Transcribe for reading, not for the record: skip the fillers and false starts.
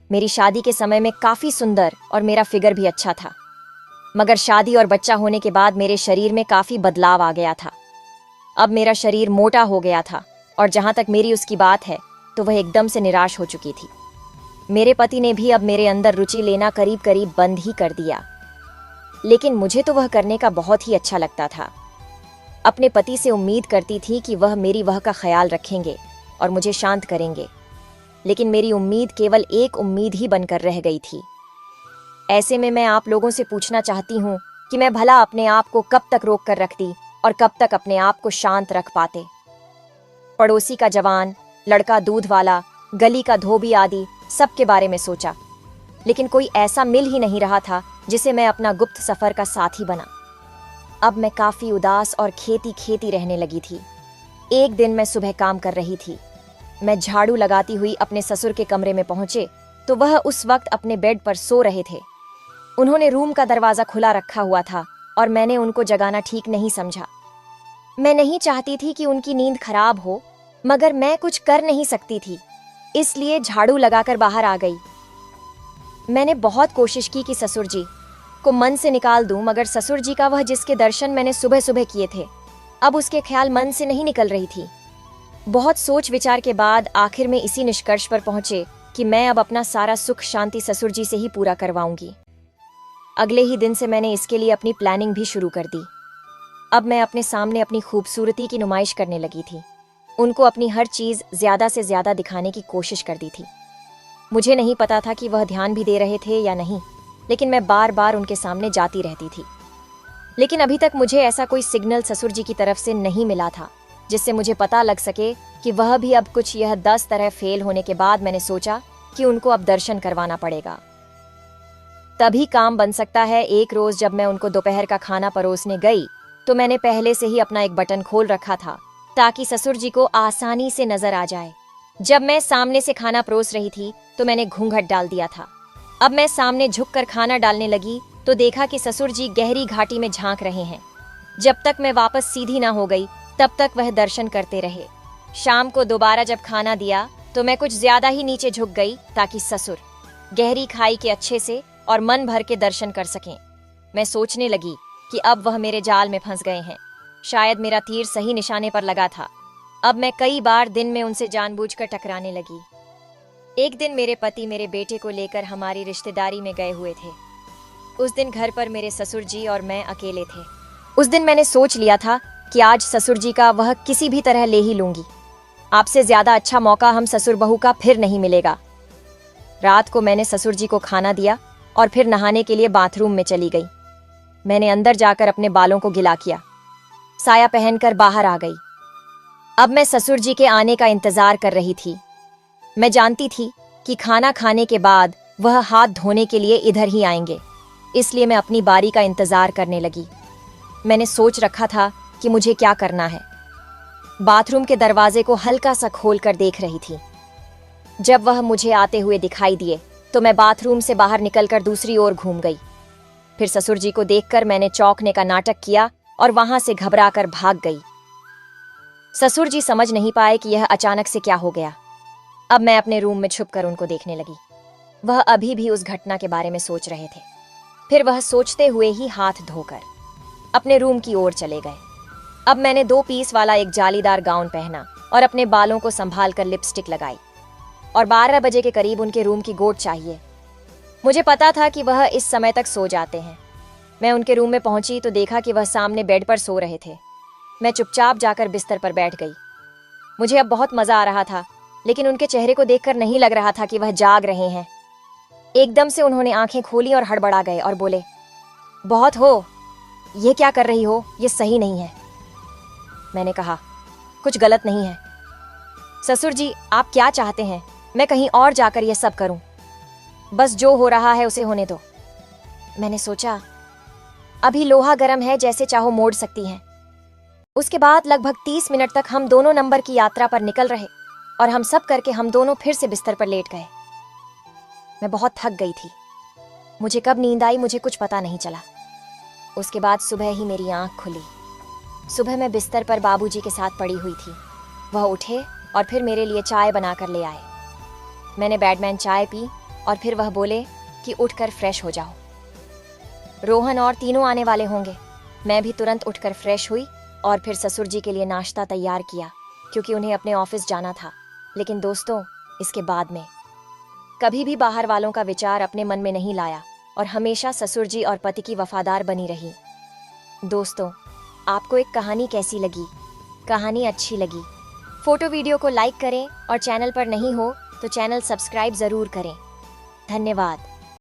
मेरी शादी के समय में काफ़ी सुंदर और मेरा फिगर भी अच्छा था, मगर शादी और बच्चा होने के बाद मेरे शरीर में काफ़ी बदलाव आ गया था। अब मेरा शरीर मोटा हो गया था और जहाँ तक मेरी उसकी बात है तो वह एकदम से निराश हो चुकी थी। मेरे पति ने भी अब मेरे अंदर रुचि लेना करीब करीब बंद ही कर दिया, लेकिन मुझे तो वह करने का बहुत ही अच्छा लगता था। अपने पति से उम्मीद करती थी कि वह मेरी वह का ख्याल रखेंगे और मुझे शांत करेंगे, लेकिन मेरी उम्मीद केवल एक उम्मीद ही बनकर रह गई थी। ऐसे में मैं आप लोगों से पूछना चाहती हूँ कि मैं भला अपने आप को कब तक रोक कर रखती और कब तक अपने आप को शांत रख पाते। पड़ोसी का जवान, लड़का दूध वाला, गली का धोबी आदि सबके बारे में सोचा, लेकिन कोई ऐसा मिल ही नहीं रहा था जिसे मैं अपना गुप्त सफर का साथी बना। अब मैं काफी उदास और खेती रहने लगी थी। एक दिन मैं सुबह काम कर रही थी। मैं झाड़ू लगाती हुई अपने ससुर के कमरे में पहुंचे तो वह उस वक्त अपने बेड पर सो रहे थे। उन्होंने रूम का दरवाजा खुला रखा हुआ था और मैंने उनको जगाना ठीक नहीं समझा। मैं नहीं चाहती थी कि उनकी नींद खराब हो, मगर मैं कुछ कर नहीं सकती थी, इसलिए झाड़ू लगाकर बाहर आ गई। मैंने बहुत कोशिश की कि ससुर जी को मन से निकाल दूं, मगर ससुर जी का वह जिसके दर्शन मैंने सुबह सुबह किए थे, अब उसके ख्याल मन से नहीं निकल रही थी। बहुत सोच विचार के बाद आखिर में इसी निष्कर्ष पर पहुंचे कि मैं अब अपना सारा सुख शांति ससुर जी से ही पूरा करवाऊंगी। अगले ही दिन से मैंने इसके लिए अपनी प्लानिंग भी शुरू कर दी। अब मैं अपने सामने अपनी खूबसूरती की नुमाइश करने लगी थी। उनको अपनी हर चीज ज्यादा से ज्यादा दिखाने की कोशिश करती थी। मुझे नहीं पता था कि वह ध्यान भी दे रहे थे या नहीं, लेकिन मैं बार बार उनके सामने जाती रहती थी। लेकिन अभी तक मुझे ऐसा कोई सिग्नल ससुर जी की तरफ से नहीं मिला था जिससे मुझे पता लग सके कि वह भी अब कुछ। यह 10 तरह फेल होने के बाद मैंने सोचा कि उनको अब दर्शन करवाना पड़ेगा, तभी काम बन सकता है। एक रोज जब मैं उनको दोपहर का खाना परोसने गई तो मैंने पहले से ही अपना एक बटन खोल रखा था ताकि ससुर जी को आसानी से नजर आ जाए। जब मैं सामने से खाना परोस रही थी तो मैंने घूंघट डाल दिया था। अब मैं सामने झुककर खाना डालने लगी तो देखा कि ससुर जी गहरी घाटी में झांक रहे हैं। जब तक मैं वापस सीधी ना हो गई तब तक वह दर्शन करते रहे। शाम को दोबारा जब खाना दिया तो मैं कुछ ज्यादा ही नीचे झुक गई ताकि ससुर गहरी खाई के अच्छे से और मन भर के दर्शन कर सकें। मैं सोचने लगी कि अब वह मेरे जाल में फंस गए हैं। शायद मेरा तीर सही निशाने पर लगा था। अब मैं कई बार दिन में उनसे जानबूझकर टकराने लगी। एक दिन मेरे पति मेरे बेटे को लेकर हमारी रिश्तेदारी में गए हुए थे। उस दिन घर पर मेरे ससुर जी और मैं अकेले थे। उस दिन मैंने सोच लिया था कि आज ससुर जी का वह किसी भी तरह ले ही लूंगी। आपसे ज्यादा अच्छा मौका हम ससुर बहू का फिर नहीं मिलेगा। रात को मैंने ससुर जी को खाना दिया और फिर नहाने के लिए बाथरूम में चली गई। मैंने अंदर जाकर अपने बालों को गिला किया, साया पहनकर बाहर आ गई। अब मैं ससुर जी के आने का इंतजार कर रही थी। मैं जानती थी कि खाना खाने के बाद वह हाथ धोने के लिए इधर ही आएंगे, इसलिए मैं अपनी बारी का इंतजार करने लगी। मैंने सोच रखा था कि मुझे क्या करना है। बाथरूम के दरवाजे को हल्का सा खोलकर देख रही थी। जब वह मुझे आते हुए दिखाई दिए तो मैं बाथरूम से बाहर निकलकर दूसरी ओर घूम गई। फिर ससुर जी को देखकर मैंने चौंकने का नाटक किया और वहां से घबराकर भाग गई। ससुर जी समझ नहीं पाए कि यह अचानक से क्या हो गया। अब मैं अपने रूम में छुपकर उनको देखने लगी। वह अभी भी उस घटना के बारे में सोच रहे थे। फिर वह सोचते हुए ही हाथ धोकर अपने रूम की ओर चले गए। अब मैंने 2 पीस वाला एक जालीदार गाउन पहना और अपने बालों को संभाल कर लिपस्टिक लगाई और 12 बजे के करीब उनके रूम की गोट चाहिए। मुझे पता था कि वह इस समय तक सो जाते हैं। मैं उनके रूम में पहुंची तो देखा कि वह सामने बेड पर सो रहे थे। मैं चुपचाप जाकर बिस्तर पर बैठ गई। मुझे अब बहुत मजा आ रहा था, लेकिन उनके चेहरे को देखकर नहीं लग रहा था कि वह जाग रहे हैं। एकदम से उन्होंने आंखें खोली और हड़बड़ा गए और बोले, बहुत हो, ये क्या कर रही हो, ये सही नहीं है। मैंने कहा, कुछ गलत नहीं है। ससुर जी, आप क्या चाहते हैं? मैं कहीं और जाकर यह सब करूं? बस जो हो रहा है उसे होने दो। मैंने सोचा, अभी लोहा गर्म है, जैसे चाहो मोड़ सकती हैं। उसके बाद लगभग 30 मिनट तक हम दोनों नंबर की यात्रा पर निकल रहे और हम सब करके हम दोनों फिर से बिस्तर पर लेट गए। मैं बहुत थक गई थी। मुझे कब नींद आई मुझे कुछ पता नहीं चला। उसके बाद सुबह ही मेरी आंख खुली। सुबह मैं बिस्तर पर बाबूजी के साथ पड़ी हुई थी। वह उठे और फिर मेरे लिए चाय बनाकर ले आए। मैंने बैडमैन चाय पी और फिर वह बोले कि उठकर फ्रेश हो जाओ, रोहन और तीनों आने वाले होंगे। मैं भी तुरंत उठकर फ्रेश हुई और फिर ससुर जी के लिए नाश्ता तैयार किया, क्योंकि उन्हें अपने ऑफिस जाना था। लेकिन दोस्तों, इसके बाद में कभी भी बाहर वालों का विचार अपने मन में नहीं लाया और हमेशा ससुर जी और पति की वफादार बनी रही। दोस्तों, आपको एक कहानी कैसी लगी? कहानी अच्छी लगी फोटो वीडियो को लाइक करें और चैनल पर नहीं हो तो चैनल सब्सक्राइब जरूर करें। धन्यवाद।